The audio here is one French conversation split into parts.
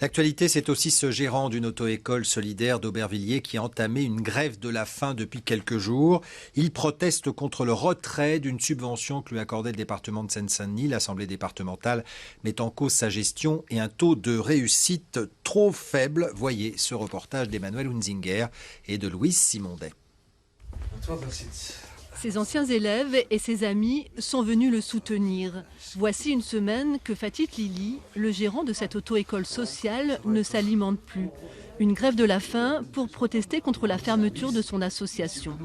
L'actualité, c'est aussi ce gérant d'une auto-école solidaire d'Aubervilliers qui a entamé une grève de la faim depuis quelques jours. Il proteste contre le retrait d'une subvention que lui accordait le département de Seine-Saint-Denis. L'Assemblée départementale met en cause sa gestion et un taux de réussite trop faible. Voyez ce reportage d'Emmanuel Hunzinger et de Louise Simondet. Ses anciens élèves et ses amis sont venus le soutenir. Voici une semaine que Fatit Lili, le gérant de cette auto-école sociale, ne s'alimente plus. Une grève de la faim pour protester contre la fermeture de son association.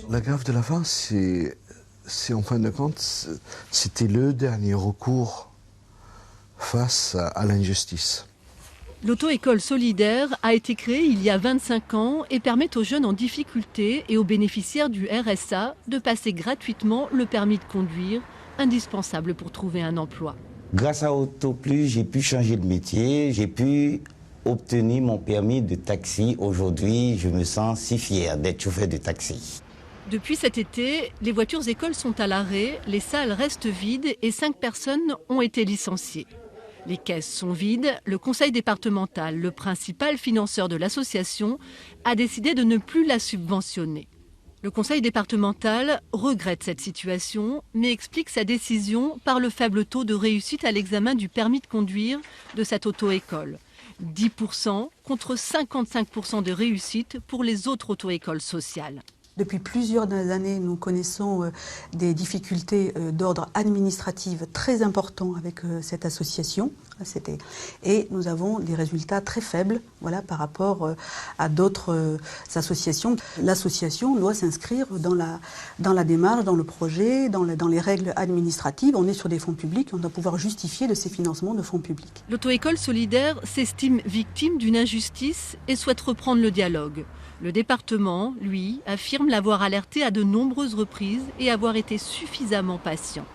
La grève de la faim, c'est en fin de compte, c'était le dernier recours face à l'injustice. L'auto-école solidaire a été créée il y a 25 ans et permet aux jeunes en difficulté et aux bénéficiaires du RSA de passer gratuitement le permis de conduire, indispensable pour trouver un emploi. Grâce à AutoPlus, j'ai pu changer de métier, j'ai pu obtenir mon permis de taxi. Aujourd'hui, je me sens si fier d'être chauffeur de taxi. Depuis cet été, les voitures écoles sont à l'arrêt, les salles restent vides et 5 personnes ont été licenciées. Les caisses sont vides. Le conseil départemental, le principal financeur de l'association, a décidé de ne plus la subventionner. Le conseil départemental regrette cette situation, mais explique sa décision par le faible taux de réussite à l'examen du permis de conduire de cette auto-école. 10% contre 55% de réussite pour les autres auto-écoles sociales. Depuis plusieurs années, nous connaissons des difficultés d'ordre administratif très importants avec cette association. Et nous avons des résultats très faibles par rapport à d'autres associations. L'association doit s'inscrire dans la démarche, dans le projet, dans les règles administratives. On est sur des fonds publics, on doit pouvoir justifier de ces financements de fonds publics. L'auto-école solidaire s'estime victime d'une injustice et souhaite reprendre le dialogue. Le département, lui, affirme l'avoir alerté à de nombreuses reprises et avoir été suffisamment patient.